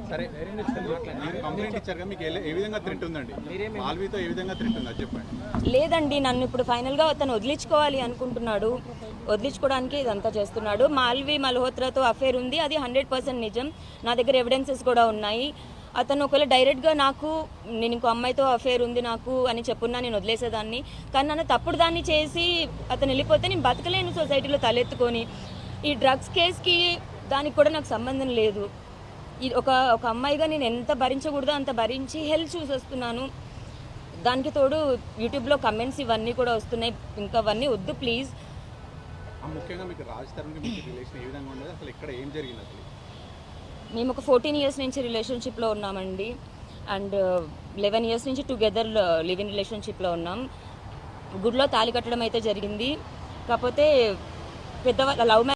సరే మీరు కంప్లైంట్ ఇచ్చారు కదా, మీకు ఏ విధంగా థ్రెట్ ఉందండి? మాల్వీతో ఏ విధంగా థ్రెట్ ఉంది అది చెప్పండి. లేదండి, నన్ను ఇప్పుడు ఫైనల్గా అతను వదిలించుకోవాలి అనుకుంటున్నాడు, వదిలించుకోవడానికి ఇదంతా చేస్తున్నాడు. మాల్వి మల్హోత్రాతో అఫేర్ ఉంది, అది 100% నిజం. నా దగ్గర ఎవిడెన్సెస్ కూడా ఉన్నాయి. అతను ఒకవేళ డైరెక్ట్గా నేను ఇంకో అమ్మాయితో అఫేర్ ఉంది నాకు అని చెప్పున్నా నేను వదిలేసేదాన్ని. కానీ నన్ను తప్పుడు దాన్ని చేసి అతను వెళ్ళిపోతే నేను బతకలేను సొసైటీలో తలెత్తుకొని. ఈ డ్రగ్స్ కేసుకి దానికి కూడా నాకు సంబంధం లేదు. ఒక అమ్మాయిగా నేను ఎంత భరించకూడదో అంత భరించి హెల్త్ చూసి వస్తున్నాను. దానికి తోడు యూట్యూబ్లో కమెంట్స్ ఇవన్నీ కూడా వస్తున్నాయి. ఇంకా అవన్నీ వద్దు ప్లీజ్. ముఖ్యంగా మీకు రాజ్ తరుణ్కి మీకు రిలేషన్ ఏ విధంగా ఉండదు, అసలు ఇక్కడ ఏం జరిగింది అసలు? మేము ఒక 14 years నుంచి రిలేషన్షిప్లో ఉన్నామండి. అండ్ 11 years నుంచి టుగెదర్ లివ్ ఇన్ రిలేషన్షిప్లో ఉన్నాం. గుడిలో తాళి కట్టడం అయితే జరిగింది. కాకపోతే పెద్దవాళ్ళ లవ్